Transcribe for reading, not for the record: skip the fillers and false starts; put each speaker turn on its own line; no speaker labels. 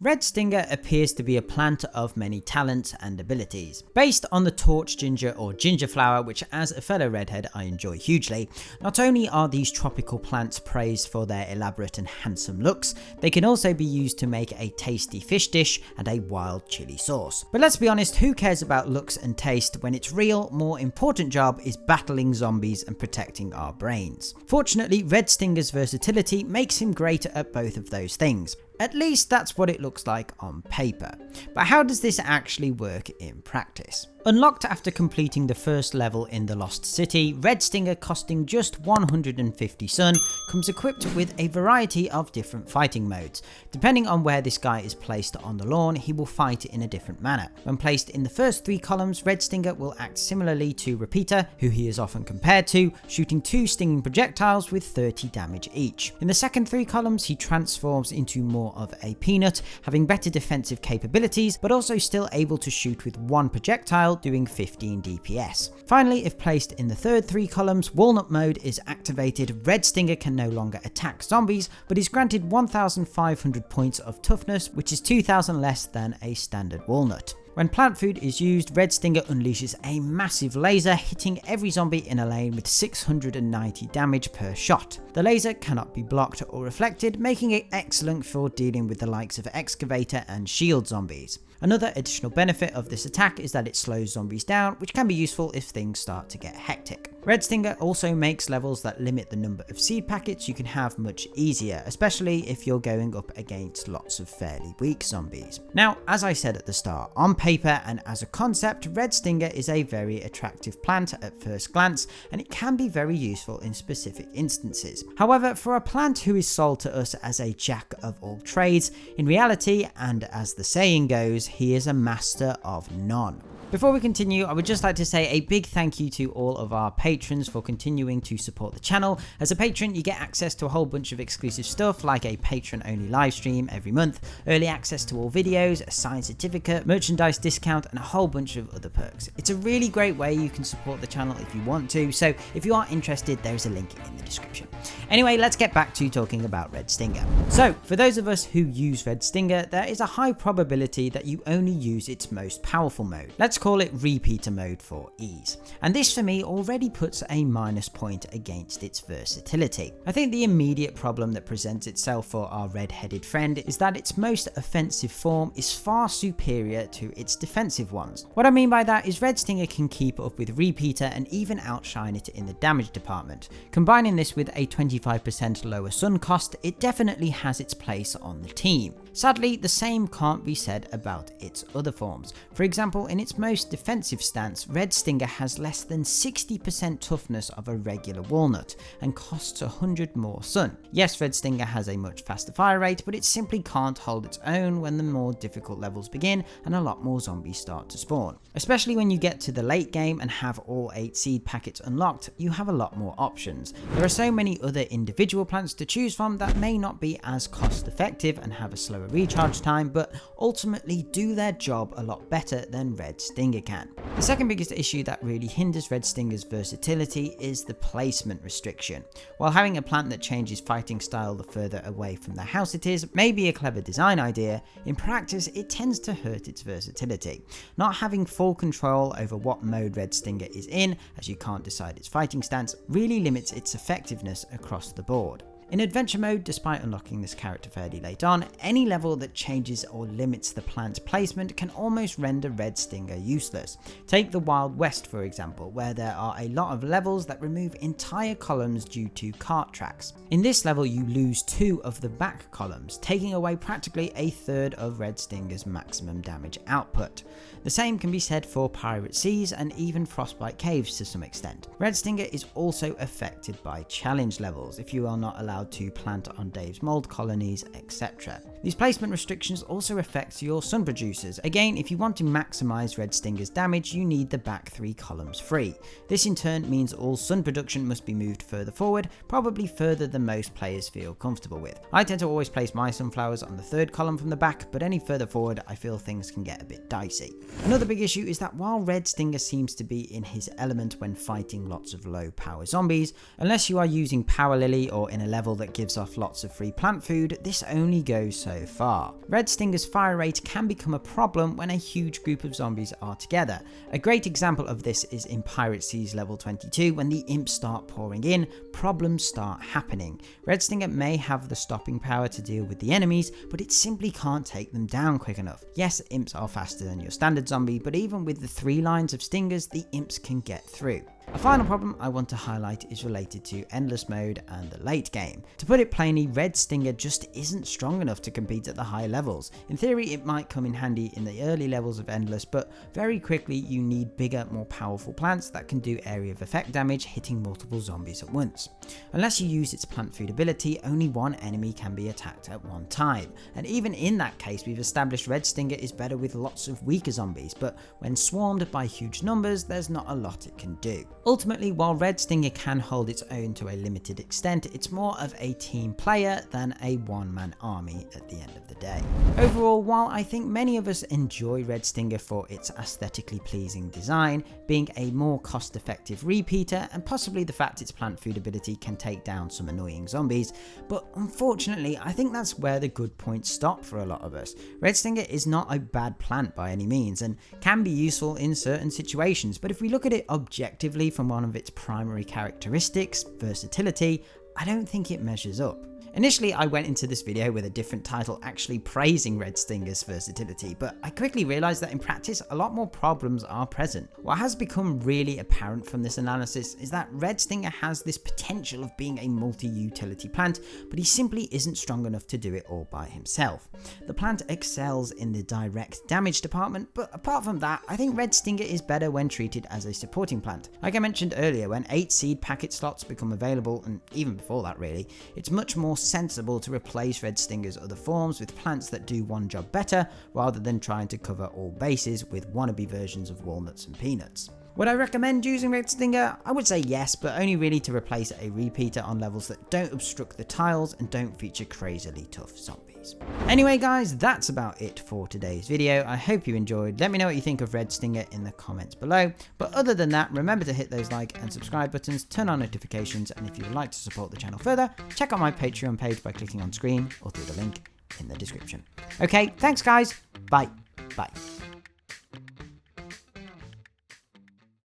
Red Stinger appears to be a plant of many talents and abilities. Based on the torch ginger or ginger flower, which as a fellow redhead I enjoy hugely, not only are these tropical plants praised for their elaborate and handsome looks, they can also be used to make a tasty fish dish and a wild chili sauce. But let's be honest, who cares about looks and taste when its real, more important job is battling zombies and protecting our brains? Fortunately, Red Stinger's versatility makes him great at both of those things. At least that's what it looks like on paper. But how does this actually work in practice? Unlocked after completing the first level in the Lost City, Red Stinger, costing just 150 sun, comes equipped with a variety of different fighting modes. Depending on where this guy is placed on the lawn, he will fight in a different manner. When placed in the first 3 columns, Red Stinger will act similarly to Repeater, who he is often compared to, shooting 2 stinging projectiles with 30 damage each. In the second 3 columns, he transforms into more of a peanut, having better defensive capabilities, but also still able to shoot with 1 projectile, doing 15 DPS. Finally, if placed in the third 3 columns, Walnut mode is activated. Red Stinger can no longer attack zombies, but is granted 1,500 points of toughness, which is 2,000 less than a standard walnut. When plant food is used, Red Stinger unleashes a massive laser, hitting every zombie in a lane with 690 damage per shot. The laser cannot be blocked or reflected, making it excellent for dealing with the likes of excavator and shield zombies. Another additional benefit of this attack is that it slows zombies down, which can be useful if things start to get hectic. Red Stinger also makes levels that limit the number of seed packets you can have much easier, especially if you're going up against lots of fairly weak zombies. Now, as I said at the start, on paper and as a concept, Red Stinger is a very attractive plant at first glance, and it can be very useful in specific instances. However, for a plant who is sold to us as a jack of all trades, in reality, and as the saying goes, he is a master of none. Before we continue, I would just like to say a big thank you to all of our patrons for continuing to support the channel. As a patron, you get access to a whole bunch of exclusive stuff like a patron-only live stream every month, early access to all videos, a signed certificate, merchandise discount, and a whole bunch of other perks. It's a really great way you can support the channel if you want to, so if you are interested, there is a link in the description. Anyway, let's get back to talking about Red Stinger. So, for those of us who use Red Stinger, there is a high probability that you only use its most powerful mode. Let's call it Repeater mode for ease. And this for me already puts a minus point against its versatility. I think the immediate problem that presents itself for our red-headed friend is that its most offensive form is far superior to its defensive ones. What I mean by that is Red Stinger can keep up with Repeater and even outshine it in the damage department. Combining this with a 25% lower sun cost, it definitely has its place on the team. Sadly, the same can't be said about its other forms. For example, in its most defensive stance, Red Stinger has less than 60% toughness of a regular walnut and costs 100 more sun. Yes, Red Stinger has a much faster fire rate, but it simply can't hold its own when the more difficult levels begin and a lot more zombies start to spawn. Especially when you get to the late game and have all 8 seed packets unlocked, you have a lot more options. There are so many other individual plants to choose from that may not be as cost effective and have a slower recharge time, but ultimately do their job a lot better than Red Stinger can. The second biggest issue that really hinders Red Stinger's versatility is the placement restriction. While having a plant that changes fighting style the further away from the house it is may be a clever design idea, in practice it tends to hurt its versatility. Not having full control over what mode Red Stinger is in, as you can't decide its fighting stance, really limits its effectiveness across the board. In adventure mode, despite unlocking this character fairly late on, any level that changes or limits the plant's placement can almost render Red Stinger useless. Take the Wild West for example, where there are a lot of levels that remove entire columns due to cart tracks. In this level you lose 2 of the back columns, taking away practically a third of Red Stinger's maximum damage output. The same can be said for Pirate Seas and even Frostbite Caves to some extent. Red Stinger is also affected by challenge levels if you are not allowed to plant on Dave's mold colonies, etc. These placement restrictions also affect your sun producers. Again, if you want to maximize Red Stinger's damage, you need the back 3 columns free. This in turn means all sun production must be moved further forward, probably further than most players feel comfortable with. I tend to always place my sunflowers on the 3rd column from the back, but any further forward I feel things can get a bit dicey. Another big issue is that while Red Stinger seems to be in his element when fighting lots of low power zombies, unless you are using Power Lily or in a level that gives off lots of free plant food, this only goes so so far. Red Stinger's fire rate can become a problem when a huge group of zombies are together. A great example of this is in Pirate Seas level 22. When the imps start pouring in, problems start happening. Red Stinger may have the stopping power to deal with the enemies, but it simply can't take them down quick enough. Yes, imps are faster than your standard zombie, but even with the 3 lines of stingers, the imps can get through. A final problem I want to highlight is related to endless mode and the late game. To put it plainly, Red Stinger just isn't strong enough to compete at the high levels. In theory, it might come in handy in the early levels of endless, but very quickly you need bigger, more powerful plants that can do area of effect damage, hitting multiple zombies at once. Unless you use its plant food ability, only one enemy can be attacked at one time, and even in that case we've established Red Stinger is better with lots of weaker zombies, but when swarmed by huge numbers there's not a lot it can do. Ultimately, while Red Stinger can hold its own to a limited extent, it's more of a team player than a one-man army at the end of the day. Overall, while I think many of us enjoy Red Stinger for its aesthetically pleasing design, being a more cost-effective repeater, and possibly the fact its plant food ability can take down some annoying zombies, but unfortunately I think that's where the good points stop for a lot of us. Red Stinger is not a bad plant by any means and can be useful in certain situations, but if we look at it objectively from one of its primary characteristics, versatility, I don't think it measures up. Initially, I went into this video with a different title actually praising Red Stinger's versatility, but I quickly realised that in practice a lot more problems are present. What has become really apparent from this analysis is that Red Stinger has this potential of being a multi-utility plant, but he simply isn't strong enough to do it all by himself. The plant excels in the direct damage department, but apart from that, I think Red Stinger is better when treated as a supporting plant. Like I mentioned earlier, when 8 seed packet slots become available, and even before that really, it's much more sensible to replace Red Stinger's other forms with plants that do one job better, rather than trying to cover all bases with wannabe versions of walnuts and peanuts. Would I recommend using Red Stinger? I would say yes, but only really to replace a repeater on levels that don't obstruct the tiles and don't feature crazily tough zombies. Anyway guys, that's about it for today's video. I hope you enjoyed. Let me know what you think of Red Stinger in the comments below. But other than that, remember to hit those like and subscribe buttons, turn on notifications, and if you would like to support the channel further, check out my Patreon page by clicking on screen or through the link in the description. Okay, thanks guys. Bye. Bye.